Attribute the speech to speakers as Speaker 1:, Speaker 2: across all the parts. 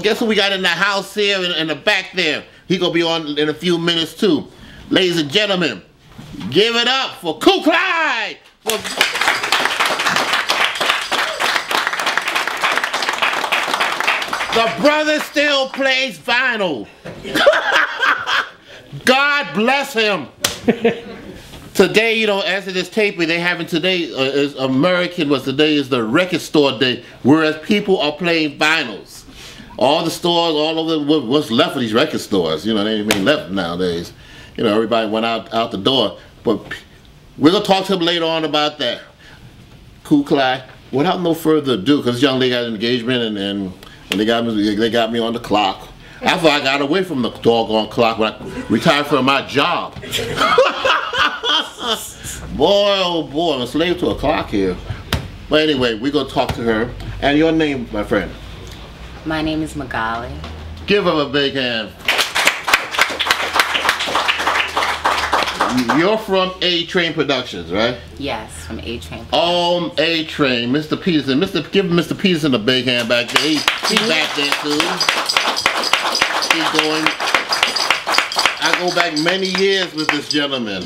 Speaker 1: guess who we got in the house here in the back there? He gonna be on in a few minutes too. Ladies and gentlemen, give it up for Clyde. The brother still plays vinyl. God bless him. Today, you know, as it is taping, they having today is American. Was today is the record store day, whereas people are playing vinyls. All the stores, all over, what's left of these record stores? You know, they ain't left nowadays. You know, everybody went out the door. But we're gonna talk to him later on about that. Cool, Clyde. Without no further ado, because this young lady got an engagement, and they got me on the clock. After I got away from the doggone clock when I retired from my job. Boy, oh boy, I'm a slave to a clock here. But anyway, we're going to talk to her. And your name, my friend?
Speaker 2: My name is Magali. Give
Speaker 1: her a big hand. You're from A-Train Productions, right?
Speaker 2: Yes, from A-Train Productions.
Speaker 1: A-Train, Mr. Peterson. Give Mr. Peterson a big hand back there. He's back there too. He's going. I go back many years with this gentleman.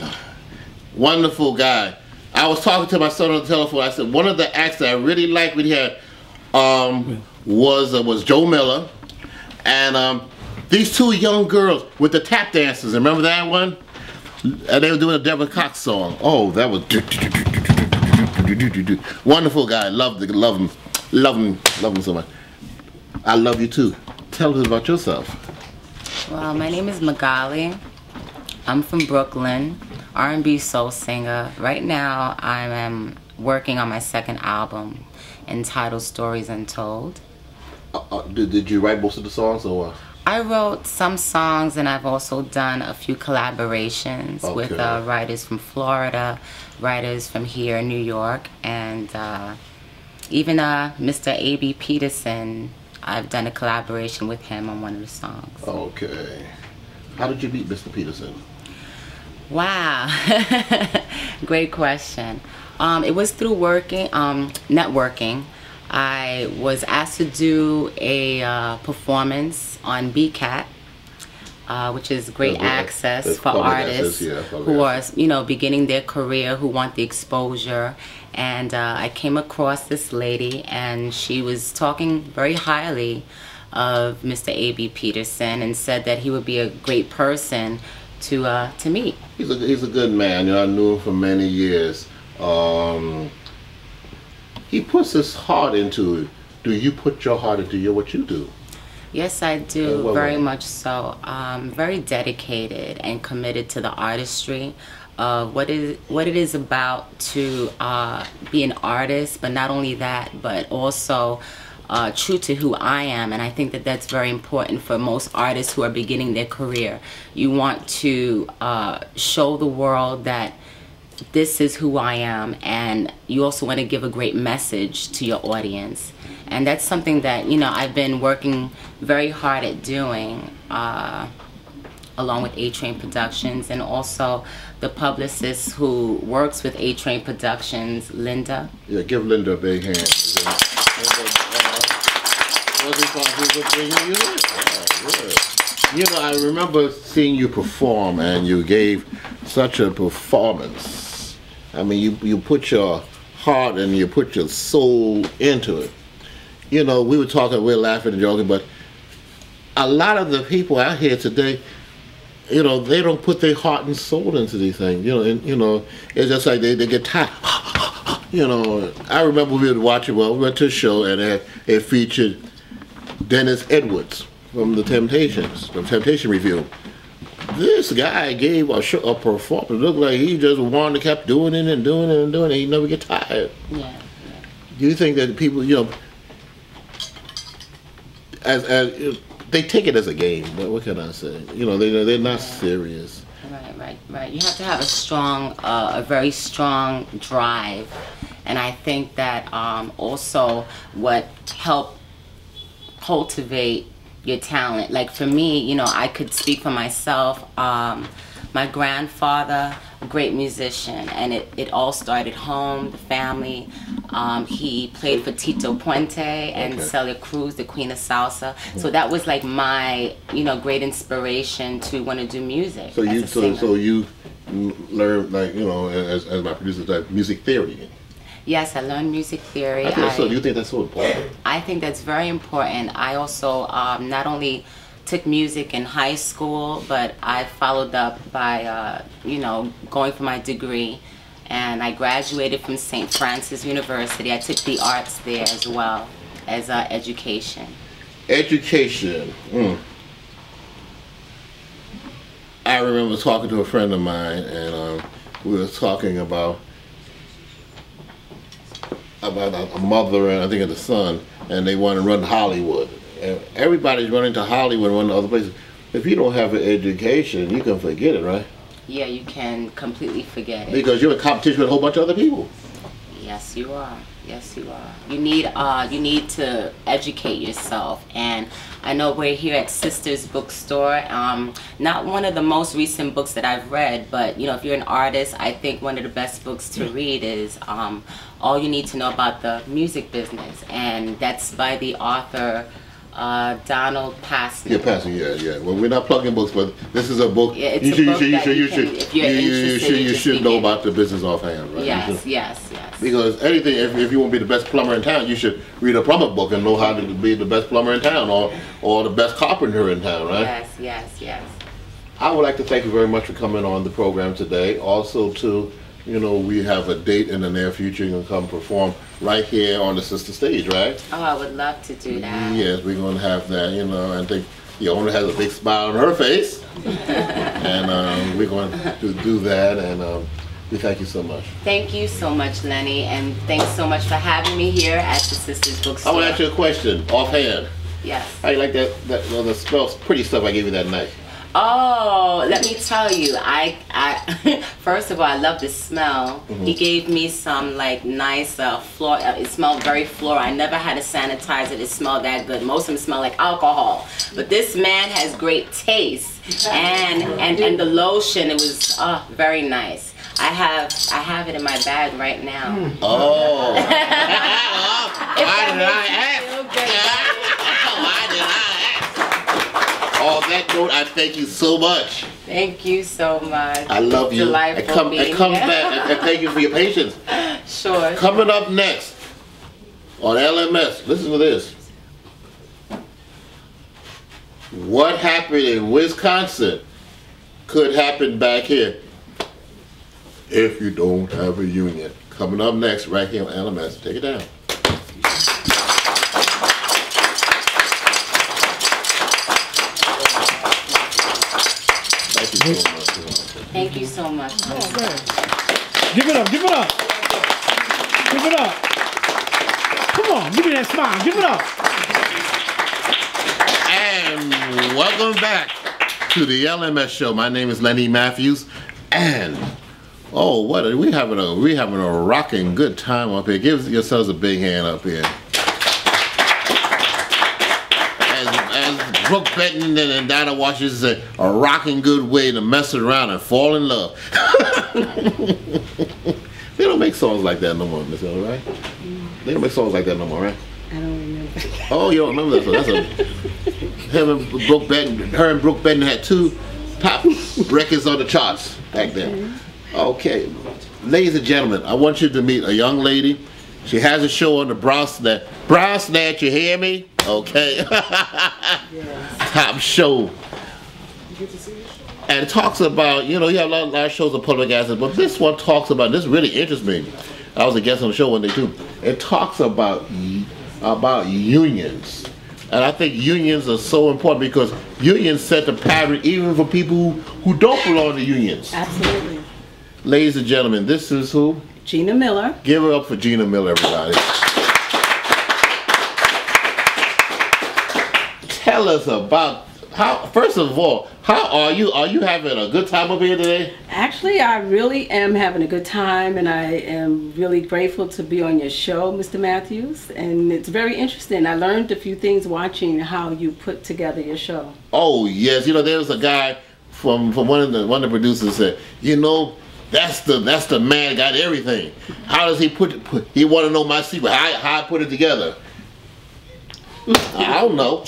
Speaker 1: Wonderful guy. I was talking to my son on the telephone. I said one of the acts that I really liked when he had was Joe Miller, and these two young girls with the tap dancers. Remember that one? And they were doing a Deborah Cox song. Oh, that was wonderful guy. Love him so much. I love you too. Tell us about yourself.
Speaker 2: Well, my name is Magali. I'm from Brooklyn, R&B soul singer. Right now, I am working on my second album entitled Stories Untold.
Speaker 1: Did you write most of the songs, or?
Speaker 2: I wrote some songs, and I've also done a few collaborations with writers from Florida, writers from here in New York, and even Mr. A.B. Peterson. I've done a collaboration with him on one of the songs.
Speaker 1: Okay. How did you meet Mr. Peterson?
Speaker 2: Wow. Great question. It was through networking. I was asked to do a performance on BCAT, which is great access for artists who are, you know, beginning their career, who want the exposure. And I came across this lady, and she was talking very highly of Mr. A.B. Peterson, and said that he would be a great person to meet.
Speaker 1: He's a good man. You know, I knew him for many years. He puts his heart into it. Do you put your heart into what you do?
Speaker 2: Yes, I do, very much so. Very dedicated and committed to the artistry of what it is about to be an artist, but not only that, but also true to who I am. And I think that that's very important for most artists who are beginning their career. You want to show the world that this is who I am, and you also want to give a great message to your audience. And that's something that, you know, I've been working very hard at doing, along with A-Train Productions, and also the publicist who works with A-Train Productions, Linda.
Speaker 1: Yeah, give Linda a big hand. You know, I remember seeing you perform, and you gave such a performance. I mean, you put your heart and you put your soul into it. You know, we were talking, we were laughing and joking, but a lot of the people out here today, you know, they don't put their heart and soul into these things. You know, and, you know, it's just like they get tired. You know, I remember we were watching, we went to a show, and it featured Dennis Edwards from the Temptations, from Temptation Review. This guy gave a performance. It looked like he just wanted to keep doing it and doing it and doing it. He never get tired.
Speaker 2: Yeah.
Speaker 1: Do you think that people, you know, as they take it as a game? What can I say? You know, they're not serious.
Speaker 2: Right. You have to have a very strong drive, and I think that also what helped cultivate your talent. Like for me, you know, I could speak for myself. My grandfather, a great musician, and it all started home, the family. He played for Tito Puente and Celia Cruz, the Queen of Salsa. So that was like my, great inspiration to want to do music.
Speaker 1: So you learned, like, as my producer said, music theory.
Speaker 2: Yes, I learned music theory.
Speaker 1: So do you think that's so important?
Speaker 2: I think that's very important. I also not only took music in high school, but I followed up by, going for my degree. And I graduated from St. Francis University. I took the arts there as well as education.
Speaker 1: Education. I remember talking to a friend of mine, and we were talking about a mother and I think of the son, and they want to run Hollywood. And everybody's running to Hollywood and running to other places. If you don't have an education, you can forget it, right?
Speaker 2: Yeah, you can completely forget it.
Speaker 1: Because you're in competition with a whole bunch of other people.
Speaker 2: Yes, you are. Yes, you are. You need to educate yourself. And I know we're here at Sisters Bookstore. Not one of the most recent books that I've read, but if you're an artist, I think one of the best books to read is All You Need to Know About the Music Business, and that's by the author Donald Passman.
Speaker 1: Yeah, Passman. Yeah. Well, we're not plugging books, but this is a book.
Speaker 2: Yeah, it's a book that you
Speaker 1: should know about the business offhand, right?
Speaker 2: Yes.
Speaker 1: Because anything, if you want to be the best plumber in town, you should read a plumber book and know how to be the best plumber in town, or the best carpenter in town, right?
Speaker 2: Yes.
Speaker 1: I would like to thank you very much for coming on the program today. Also, too, we have a date in the near future. You're going to come perform right here on the Sister Stage, right?
Speaker 2: Oh, I would love to do that.
Speaker 1: Yes, we're going to have that, I think the owner has a big smile on her face. And we're going to do that, and we thank you so much.
Speaker 2: Thank you so much, Lenny, and thanks so much for having me here at the Sisters Bookstore.
Speaker 1: I want to ask you a question, offhand.
Speaker 2: Yes.
Speaker 1: How you like the pretty stuff I gave you that night?
Speaker 2: Oh, let me tell you, I first of all, I love the smell. He gave me some nice floor. It smelled very floral. I never had a sanitizer that smelled that good. Most of them smell like alcohol, but this man has great taste, and the lotion, it was very nice. I have it in my bag right now.
Speaker 1: Oh. Why did I ask? On that note, I thank you so much.
Speaker 2: Thank you so much.
Speaker 1: I love you.
Speaker 2: Delightful
Speaker 1: it comes back, and thank you for your patience.
Speaker 2: Sure.
Speaker 1: Coming up next on LMS, listen to this. What happened in Wisconsin could happen back here if you don't have a union. Coming up next, right here on LMS. Take it down.
Speaker 2: Thank you so much.
Speaker 3: Give it up, give it up. Give it up. Come on, give me that smile, give it up.
Speaker 1: And welcome back to the LMS show. My name is Lenny Matthews, and what are we having a rocking good time up here. Give yourselves a big hand up here. As Brooke Benton and Dinah Washington say, a rocking good way to mess around and fall in love. They don't make songs like that no more, Miss Ella, right? They don't make songs like that no more, right?
Speaker 4: I don't remember.
Speaker 1: Oh, you don't remember that song? Her and Brooke Benton had 2 top records on the charts back then. Okay, ladies and gentlemen, I want you to meet a young lady. She has a show on the Brownsnet, you hear me? Okay. Yes. Top show. You get to see the show? And it talks about, you have a lot of shows on public access, but this one talks about, this really interests me. I was a guest on the show one day too. It talks about unions. And I think unions are so important because unions set the pattern even for people who don't belong to unions.
Speaker 4: Absolutely.
Speaker 1: Ladies and gentlemen, this is who?
Speaker 4: Gina Miller.
Speaker 1: Give it up for Gina Miller, everybody. Tell us about first of all, how are you? Are you having a good time up here today?
Speaker 4: Actually, I really am having a good time, and I am really grateful to be on your show, Mr. Matthews. And it's very interesting. I learned a few things watching how you put together your show.
Speaker 1: Oh yes, there was a guy from one of the producers said, that's the man that got everything. How does he he want to know my secret, how I put it together. I don't know.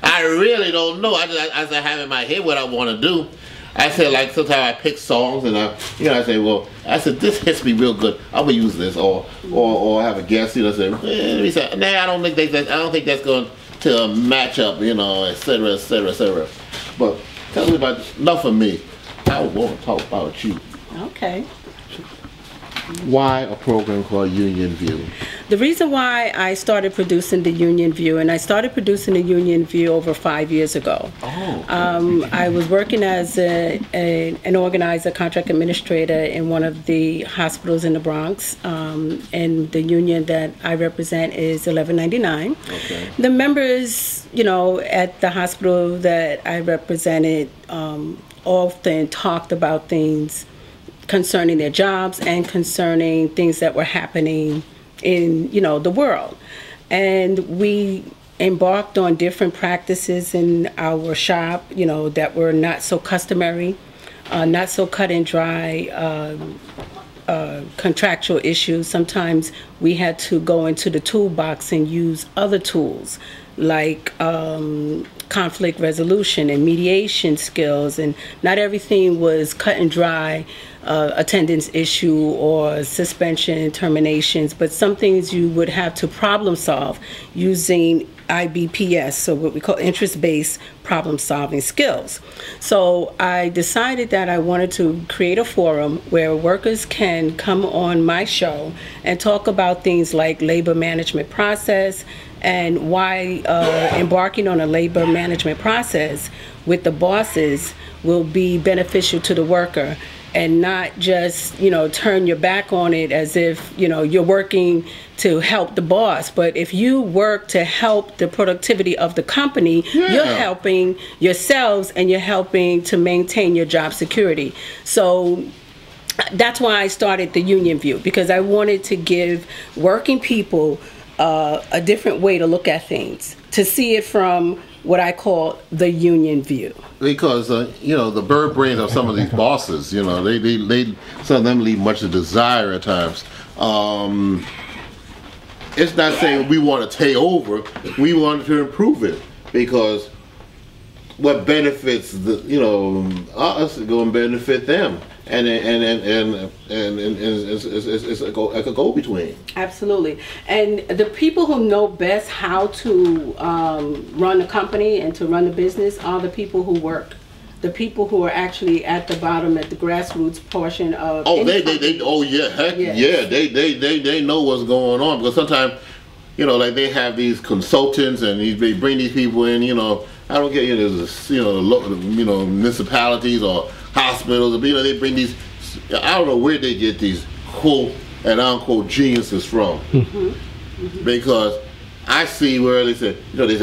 Speaker 1: I really don't know. I have in my head what I want to do. I said, like, sometimes I pick songs and I say, well, this hits me real good. I'm gonna use this, or have a guest, say, nah, I don't think that's going to match up, etc., etc., etc. But tell me about enough of me. I want to talk about you.
Speaker 4: Okay.
Speaker 1: Why a program called Union View?
Speaker 4: The reason why I started producing the Union View, and I started producing the Union View over 5 years ago.
Speaker 1: Oh.
Speaker 4: I was working as an organizer, contract administrator in one of the hospitals in the Bronx, and the union that I represent is 1199.
Speaker 1: Okay.
Speaker 4: The members, at the hospital that I represented often talked about things concerning their jobs and concerning things that were happening in the world. And we embarked on different practices in our shop that were not so customary, not so cut and dry, contractual issues. Sometimes we had to go into the toolbox and use other tools like conflict resolution and mediation skills, and not everything was cut and dry attendance issue or suspension and terminations, but some things you would have to problem solve using IBPS, so what we call interest-based problem solving skills. So I decided that I wanted to create a forum where workers can come on my show and talk about things like labor management process, and why embarking on a labor management process with the bosses will be beneficial to the worker, and not just turn your back on it as if you're working to help the boss. But if you work to help the productivity of the company, you're helping yourselves and you're helping to maintain your job security. So that's why I started the Union View, because I wanted to give working people a different way to look at things, to see it from what I call the Union View.
Speaker 1: Because the bird brains of some of these bosses, they some of them leave much to desire at times. It's not saying we want to take over; we want to improve it, because what benefits us is going to benefit them, and it's a go between.
Speaker 4: Absolutely, and the people who know best how to run a company and to run a business are the people who work. The people who are actually at the bottom, at the grassroots portion of.
Speaker 1: Oh, they know what's going on, because sometimes, like they have these consultants and they bring these people in. I don't get municipalities or hospitals. They bring these. I don't know where they get these quote and unquote geniuses from, because I see where they say,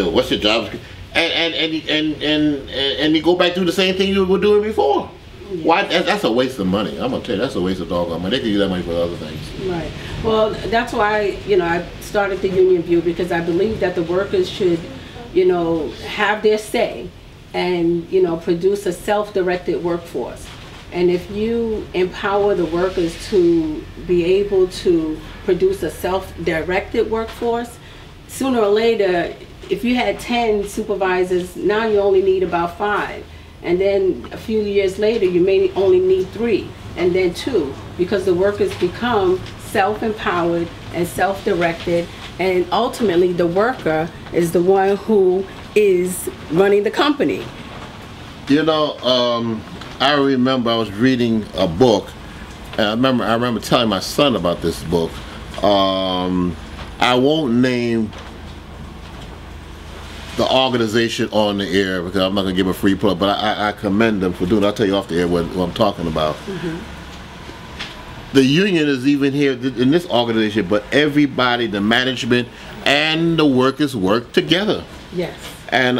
Speaker 1: what's your job? And you go back to the same thing you were doing before. Yeah. Why? That's a waste of money. I'm gonna tell you, that's a waste of doggone money. They can use that money for other things.
Speaker 4: Right. Well, that's why I started the Union View, because I believe that the workers should, have their say, and produce a self-directed workforce. And if you empower the workers to be able to produce a self-directed workforce, sooner or later, if you had 10 supervisors, now you only need about 5. And then a few years later, you may only need 3, and then 2, because the workers become self-empowered and self-directed, and ultimately the worker is the one who is running the company.
Speaker 1: I remember I was reading a book, and I remember telling my son about this book. I won't name the organization on the air, because I'm not going to give a free plug, but I commend them for doing it. I'll tell you off the air what I'm talking about. The union is even here in this organization, but everybody, the management and the workers work together.
Speaker 4: Yes.
Speaker 1: And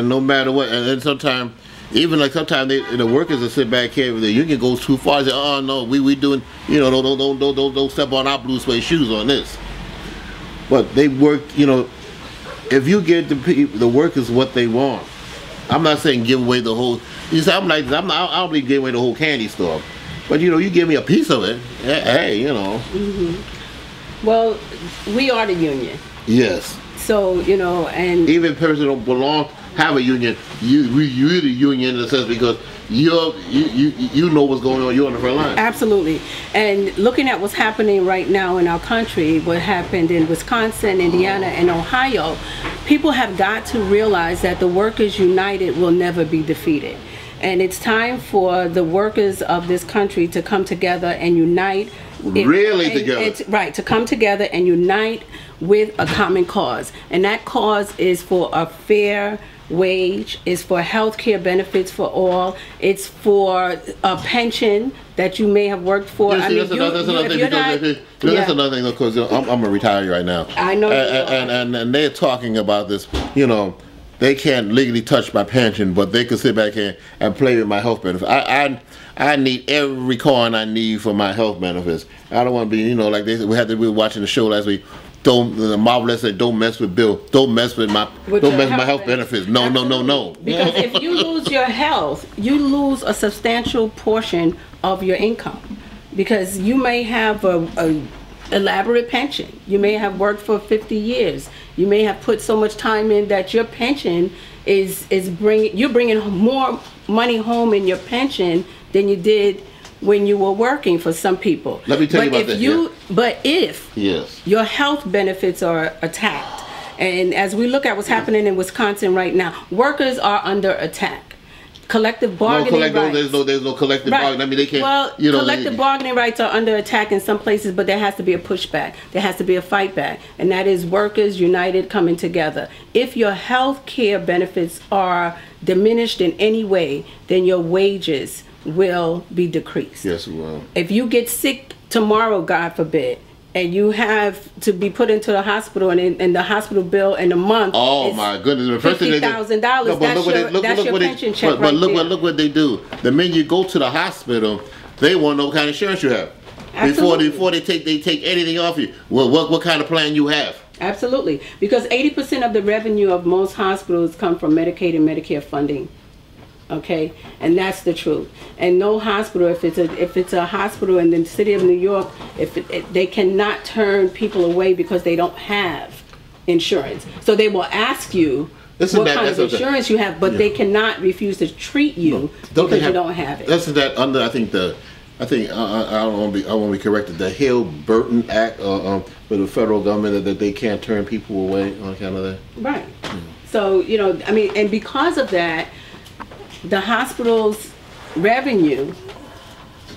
Speaker 1: no matter what, and then sometimes, even like sometimes the workers will sit back here, if the union goes too far, they say, oh no, we doing, don't step on our blue suede shoes on this. But they work, if you give the workers what they want, I'm not saying give away the whole You say, I don't believe giving away the whole candy store. But, you know, you give me a piece of it. Hey, you know.
Speaker 4: Well, we are the union.
Speaker 1: Yes.
Speaker 4: So, you know, and
Speaker 1: even if a person don't have a union, you're the union in a sense because you know what's going on. You're on the front line.
Speaker 4: Absolutely. And looking at what's happening right now in our country, what happened in Wisconsin, Indiana, and Ohio, people have got to realize that the workers united will never be defeated. And it's time for the workers of this country to come together and unite.
Speaker 1: Together.
Speaker 4: To come together and unite with a common cause. And that cause is for a fair wage, is for health care benefits for all, it's for a pension that you may have worked for.
Speaker 1: That's another thing because I'm going to retire right now.
Speaker 4: I know.
Speaker 1: And they're talking about this, you know, they can't legally touch my pension, but they can sit back here and play with my health benefits. I need every coin I need for my health benefits. I don't want to be, you know, like we were watching the show last week. The Marvelous said, don't mess with Bill. Don't mess with my health benefits. No.
Speaker 4: Because if you lose your health, you lose a substantial portion of your income. Because you may have a elaborate pension. You may have worked for 50 years. You may have put so much time in that your pension you're bringing more money home in your pension than you did when you were working for some people.
Speaker 1: Let me tell you about that.
Speaker 4: But if your health benefits are attacked, and as we look at what's happening in Wisconsin right now, workers are under attack. Collective bargaining rights.
Speaker 1: There's no collective bargaining. I mean, they can't.
Speaker 4: Well, collective bargaining rights are under attack in some places, but there has to be a pushback. There has to be a fight back, and that is workers united coming together. If your health care benefits are diminished in any way, then your wages will be decreased.
Speaker 1: Yes, it will.
Speaker 4: If you get sick tomorrow, God forbid, and you have to be put into the hospital, and the hospital bill in a month
Speaker 1: my goodness,
Speaker 4: $50,000. That's your pension check right there.
Speaker 1: But look what they do. The minute you go to the hospital, they want to know what kind of insurance you have.
Speaker 4: Absolutely.
Speaker 1: Before they take anything off you. Well, what kind of plan you have?
Speaker 4: Absolutely, because 80% of the revenue of most hospitals come from Medicaid and Medicare funding. Okay, and that's the truth. And no hospital, if it's a hospital in the city of New York, they cannot turn people away because they don't have insurance. So they will ask you what kind of insurance you have, but they cannot refuse to treat you because you don't have it.
Speaker 1: Isn't that under? I want to be corrected. The Hill-Burton Act for the federal government that they can't turn people away on account of that.
Speaker 4: Right. So you know, I mean, and because of that, the hospital's revenue,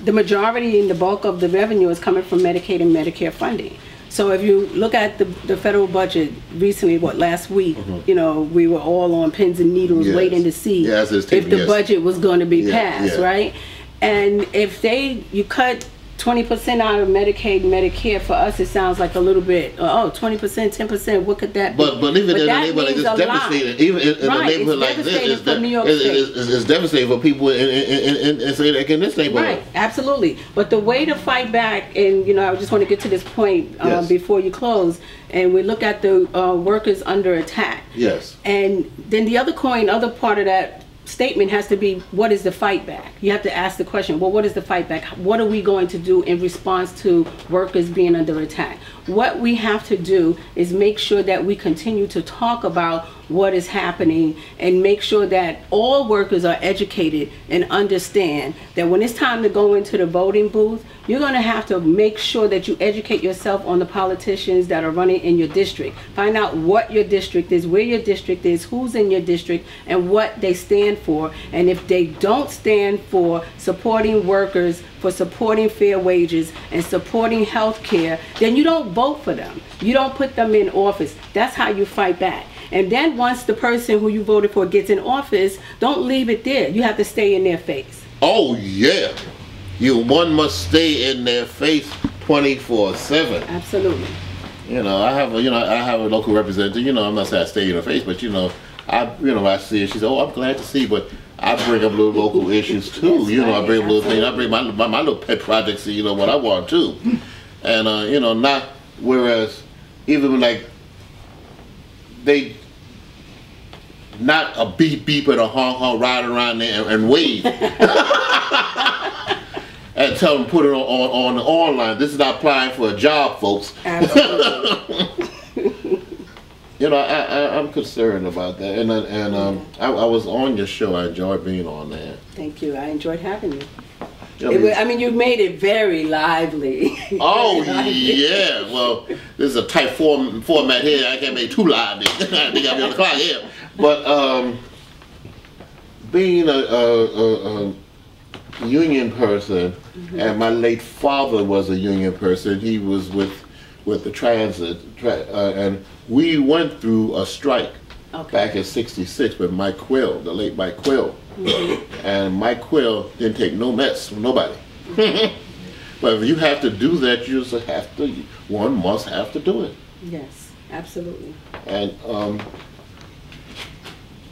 Speaker 4: the majority and the bulk of the revenue is coming from Medicaid and Medicare funding. So if you look at the federal budget recently, last week, you know, we were all on pins and needles waiting to see if the budget was going to be passed, right? And if you cut 20% out of Medicaid and Medicare, for us it sounds like a little bit, 20%, 10%, what could that be?
Speaker 1: But even in a neighborhood like this, it's devastating. Even in a neighborhood like this, it's devastating for people in this neighborhood.
Speaker 4: Right, absolutely. But the way to fight back, and you know, I just want to get to this point before you close, and we look at the workers under attack.
Speaker 1: Yes.
Speaker 4: And then the other part of that statement has to be, what is the fight back? You have to ask the question, well, what is the fight back? What are we going to do in response to workers being under attack? What we have to do is make sure that we continue to talk about what is happening and make sure that all workers are educated and understand that when it's time to go into the voting booth, you're going to have to make sure that you educate yourself on the politicians that are running in your district. Find out what your district is, where your district is, who's in your district, and what they stand for. And if they don't stand for supporting workers, for supporting fair wages and supporting health care, then you don't vote for them. You don't put them in office. That's how you fight back. And then once the person who you voted for gets in office, don't leave it there. You have to stay in their face.
Speaker 1: Oh yeah. One must stay in their face 24/7.
Speaker 4: Absolutely.
Speaker 1: You know, I have a local representative. You know, I'm not saying I stay in her face, but you know, I see her. She says, "Oh, I'm glad to see," but I bring up little local issues too. You know, I bring up little things. I bring my little pet projects. You know, what I want too. And you know, not whereas even like not a beep beep and a honk honk riding around there and wave. And tell them put it on the online. This is not applying for a job, folks.
Speaker 4: Absolutely.
Speaker 1: You know, I'm concerned about that, and I was on your show. I enjoyed being on there.
Speaker 4: Thank you. I enjoyed having you.
Speaker 1: Yeah,
Speaker 4: I mean, you made it very lively.
Speaker 1: Oh yeah. Well, this is a tight format here. I can't make too lively. They got me on the clock here. But being a union person, and my late father was a union person. He was with the transit, and we went through a strike back in '66 with Mike Quill, the late Mike Quill. And Mike Quill didn't take no mess from nobody. But if you have to do that, you just have to. One must have to do it.
Speaker 4: Yes, absolutely.
Speaker 1: And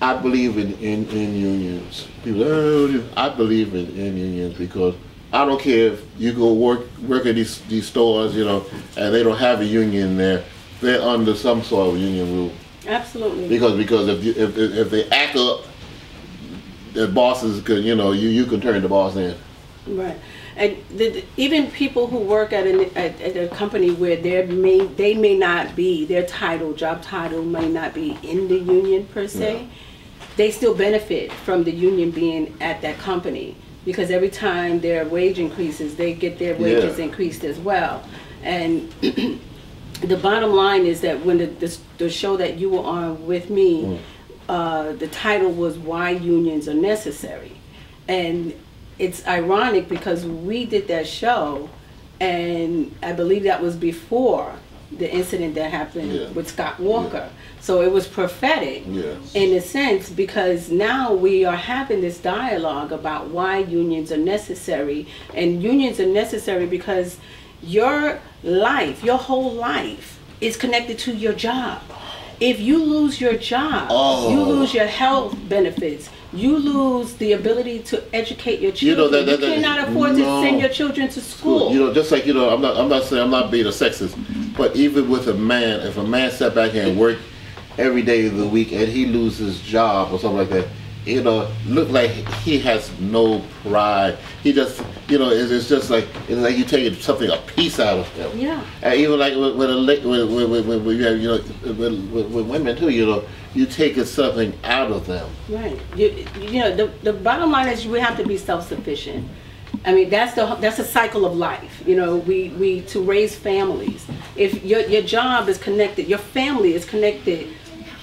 Speaker 1: I believe in unions. People, oh, I believe in unions because I don't care if you go work at these stores, you know, and they don't have a union there. They're under some sort of union rule.
Speaker 4: Absolutely.
Speaker 1: Because if they act up, the bosses could, you know, you can turn the boss in.
Speaker 4: Right. And even people who work at a company where they may not be, their job title may not be in the union per se, they still benefit from the union being at that company, because every time their wage increases, they get their wages increased as well. And the bottom line is that when the show that you were on with me, the title was Why Unions Are Necessary. And it's ironic because we did that show, and I believe that was before the incident that happened with Scott Walker. So it was prophetic in a sense, because now we are having this dialogue about why unions are necessary. And unions are necessary because your life, your whole life is connected to your job. If you lose your job, you lose your health benefits. You lose the ability to educate your children. You cannot afford to send your children to school.
Speaker 1: You know, just like, you know, I'm not saying, I'm not being a sexist, but even with a man, if a man sat back here and worked every day of the week and he loses his job or something like that, you know, look like he has no pride. He just, you know, it's just like, it's like you taking something, a piece out of him. Yeah. And even like with you have, you know, with women too, you know, you taking something out of them.
Speaker 4: Right. You know, the bottom line is we have to be self-sufficient. I mean, that's a cycle of life. You know, we to raise families. If your job is connected, your family is connected,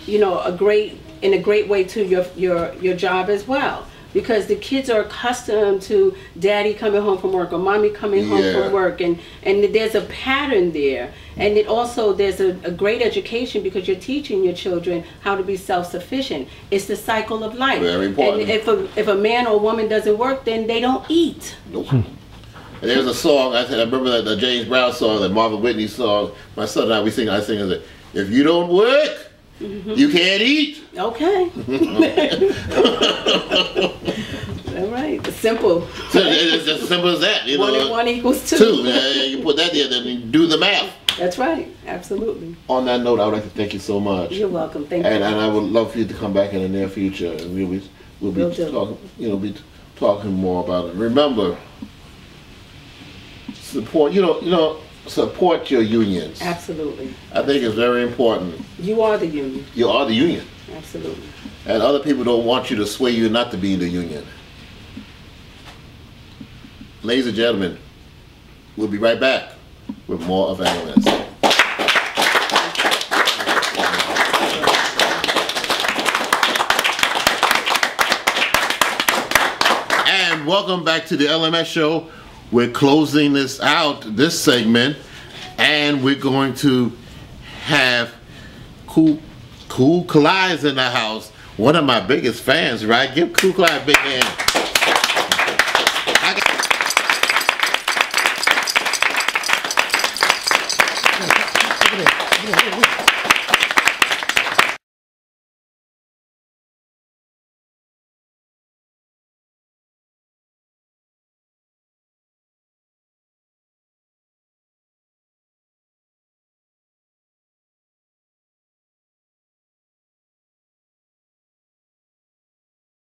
Speaker 4: you know, in a great way to your job as well, because the kids are accustomed to daddy coming home from work or mommy coming home from work, and there's a pattern there. And it also, there's a great education because you're teaching your children how to be self-sufficient. It's the cycle of life.
Speaker 1: Very important.
Speaker 4: And if a man or woman doesn't work, then they don't eat.
Speaker 1: Nope. And there's a song, I remember the James Brown song, the Marvin Whitney song, my son and I sing it, if you don't work, you can't eat.
Speaker 4: Okay. All right. Simple.
Speaker 1: So it's as simple as that. You know,
Speaker 4: 1 and 1 equals 2.
Speaker 1: You put that there, then you do the math.
Speaker 4: That's right. Absolutely.
Speaker 1: On that note, I would like to thank you so much.
Speaker 4: You're welcome. Thank you.
Speaker 1: And I would love for you to come back in the near future, and we'll be talking. You know, be talking more about it. Remember, support. You know. Support your unions.
Speaker 4: Absolutely.
Speaker 1: I think it's very important.
Speaker 4: You are the union.
Speaker 1: You are the union.
Speaker 4: Absolutely.
Speaker 1: And other people don't want you to sway you not to be in the union. Ladies and gentlemen, we'll be right back with more of LMS. And welcome back to the LMS show. We're closing this segment, and we're going to have Cool Clyde's in the house. One of my biggest fans, right? Give Cool Clyde a big hand.